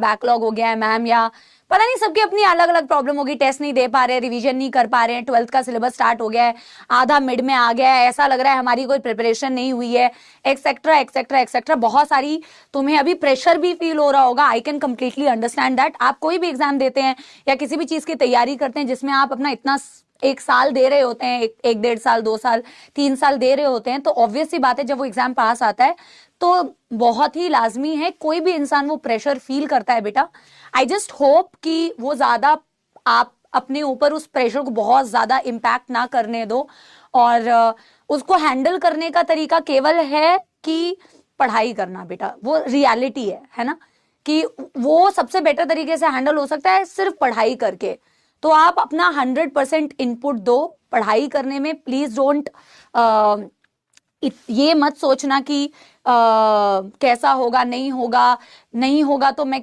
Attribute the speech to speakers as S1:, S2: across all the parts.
S1: Backlog हो गया है मैम, या पता नहीं सबकी अपनी अलग अलग प्रॉब्लम होगी, टेस्ट नहीं दे पा रहे, रिवीजन नहीं कर पा रहे हैं, 12th का सिलेबस स्टार्ट हो गया है, आधा मिड में आ गया है, ऐसा लग रहा है हमारी कोई प्रिपरेशन नहीं हुई है, एक्सेट्रा एक्सेट्रा एक्सेट्रा, बहुत सारी तुम्हें अभी प्रेशर भी फील हो रहा होगा। I can completely understand that. आप कोई भी एग्जाम देते हैं या किसी भी चीज की तैयारी करते हैं जिसमें आप अपना इतना 1 साल दे रहे होते हैं, 1-1.5 साल, 2 साल, 3 साल दे रहे होते हैं, तो ऑब्वियस सी बात है जब वो एग्जाम पास आता है तो बहुत ही लाजमी है, कोई भी इंसान वो प्रेशर फील करता है बेटा। आई जस्ट होप कि वो ज्यादा आप अपने ऊपर उस प्रेशर को बहुत ज्यादा इम्पैक्ट ना करने दो, और उसको हैंडल करने का तरीका केवल है कि पढ़ाई करना बेटा, वो रियलिटी है ना, कि वो सबसे बेटर तरीके से हैंडल हो सकता है सिर्फ पढ़ाई करके। तो आप अपना 100% इनपुट दो पढ़ाई करने में। प्लीज डोंट ये मत सोचना कि कैसा होगा, नहीं होगा तो मैं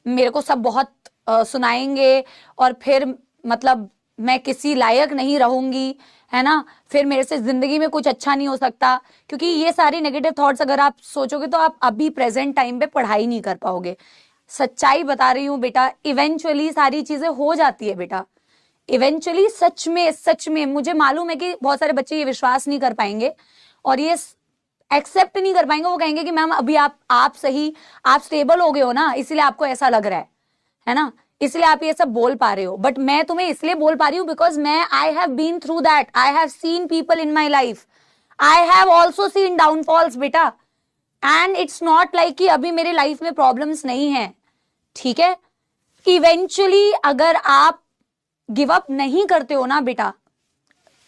S1: मेरे को सब बहुत सुनाएंगे और फिर मतलब मैं किसी लायक नहीं रहूंगी, है ना, फिर मेरे से जिंदगी में कुछ अच्छा नहीं हो सकता। क्योंकि ये सारी नेगेटिव थॉट्स अगर आप सोचोगे तो आप अभी प्रेजेंट टाइम पे पढ़ाई नहीं कर पाओगे। सच्चाई बता रही हूँ बेटा, इवेंचुअली सारी चीजें हो जाती है बेटा, इवेंचुअली। सच में मुझे मालूम है कि बहुत सारे बच्चे ये विश्वास नहीं कर पाएंगे और ये एक्सेप्ट नहीं कर पाएंगे। वो कहेंगे कि मैम अभी आप स्टेबल हो गए हो ना, इसलिए आपको ऐसा लग रहा है ना, इसलिए आप ये सब बोल पा रहे हो। बट मैं तुम्हें इसलिए बोल पा रही हूँ because I have been through that, I have seen people in my life, I have also seen downfalls बेटा, एंड इट्स नॉट लाइक कि अभी मेरे लाइफ में प्रॉब्लम्स नहीं है, ठीक है। इवेंचुअली अगर आप गिव अप नहीं करते हो ना बेटा,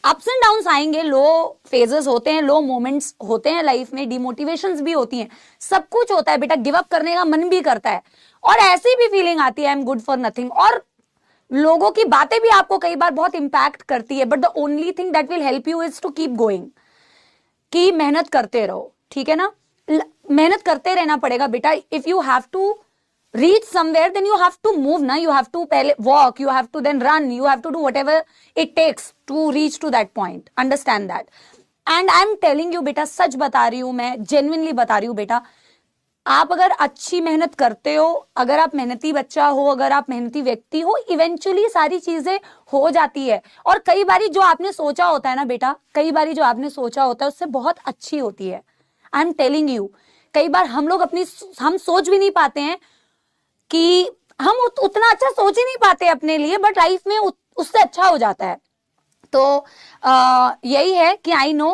S1: अप्स एंड डाउन्स आएंगे, लो फेजेस होते हैं, लो मोमेंट्स होते हैं लाइफ में, डिमोटिवेशंस भी होती हैं, सब कुछ होता है बेटा, गिव अप करने का मन भी करता है और ऐसी भी फीलिंग आती है I am good for nothing, और लोगों की बातें भी आपको कई बार बहुत इंपैक्ट करती है। But the only thing that will help you is to keep going, कि मेहनत करते रहो, ठीक है ना, मेहनत करते रहना पड़ेगा बेटा। If you have to reach somewhere then you have to move na, you have to pehle walk, you have to then run, you have to do whatever it takes to reach to that point, understand that। and I'm telling you बेटा, सच बता रही हूं मैं, genuinely बता रही हूं बेटा, आप अगर अच्छी मेहनत करते हो, अगर आप मेहनती बच्चा हो, अगर आप मेहनती व्यक्ति हो, इवेंचुअली सारी चीजें हो जाती है। और कई बारी जो आपने सोचा होता है ना बेटा, कई बारी जो आपने सोचा होता है उससे बहुत अच्छी होती है। आई एम टेलिंग यू, कई बार हम लोग हम सोच भी नहीं पाते हैं कि हम उतना अच्छा सोच ही नहीं पाते अपने लिए, बट लाइफ में उससे अच्छा हो जाता है। तो यही है कि I know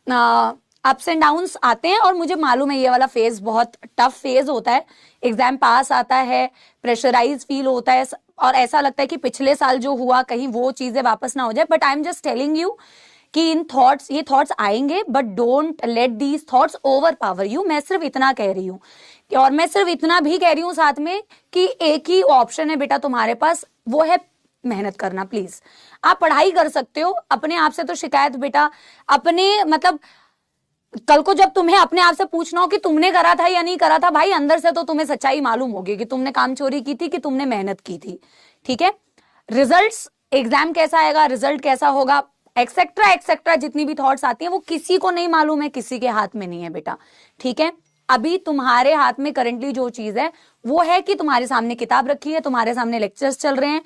S1: ups and downs आते हैं और मुझे मालूम है ये वाला फेज बहुत टफ फेज होता है। एग्जाम पास आता है, प्रेशराइज फील होता है और ऐसा लगता है कि पिछले साल जो हुआ कहीं वो चीजें वापस ना हो जाए। But I am just telling you कि ये थॉट्स आएंगे, but don't let these thoughts over power you. मैं सिर्फ इतना कह रही हूँ, और मैं सिर्फ इतना भी कह रही हूँ साथ में कि एक ही ऑप्शन है बेटा तुम्हारे पास, वो है मेहनत करना। प्लीज आप पढ़ाई कर सकते हो, अपने आप से तो शिकायत बेटा, अपने मतलब कल को जब तुम्हें अपने आप से पूछना हो कि तुमने करा था या नहीं करा था, भाई अंदर से तो तुम्हें सच्चाई मालूम होगी कि तुमने काम चोरी की थी कि तुमने मेहनत की थी, ठीक है। रिजल्ट्स, एग्जाम कैसा आएगा, रिजल्ट कैसा होगा, एक्सेट्रा एक्सेट्रा, जितनी भी थॉट्स आती हैं वो किसी को नहीं मालूम है, किसी के हाथ में नहीं है बेटा, ठीक है। अभी तुम्हारे हाथ में करंटली जो चीज है वो है कि तुम्हारे सामने किताब रखी है, तुम्हारे सामने लेक्चर्स चल रहे हैं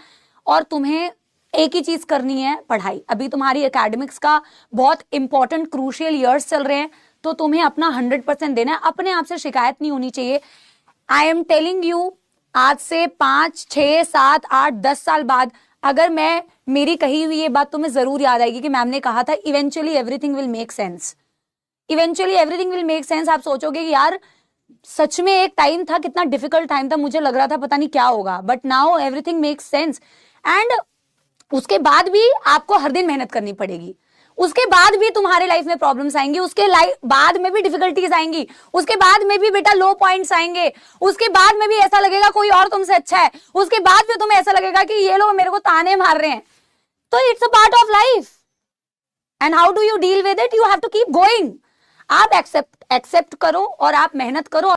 S1: और तुम्हें एक ही चीज करनी है, पढ़ाई। अभी तुम्हारी एकेडमिक्स का बहुत इंपॉर्टेंट क्रूशियल ईयर्स चल रहे हैं, तो तुम्हें अपना 100% देना है, अपने आप से शिकायत नहीं होनी चाहिए। आई एम टेलिंग यू, आज से 5, 6, 7, 8, 10 साल बाद अगर मेरी कही हुई ये बात तुम्हें जरूर याद आएगी कि मैम ने कहा था eventually everything will make sense, eventually everything will make sense. आप सोचोगे कि यार सच में एक टाइम था, कितना डिफिकल्ट टाइम था, मुझे लग रहा था पता नहीं क्या होगा, but now everything makes sense. And उसके बाद भी आपको हर दिन मेहनत करनी पड़ेगी, उसके बाद भी तुम्हारे लाइफ में प्रॉब्लम्स आएंगी, उसके बाद में भी डिफिकल्टीज आएंगी, उसके बाद में भी बेटा लो पॉइंट्स आएंगे, उसके बाद में भी ऐसा लगेगा कोई और तुमसे अच्छा है, उसके बाद में तुम्हें ऐसा लगेगा कि ये लोग मेरे को ताने मार रहे हैं। तो it's a part of life, and how do you deal with it, you have to keep going. आप एक्सेप्ट करो और आप मेहनत करो।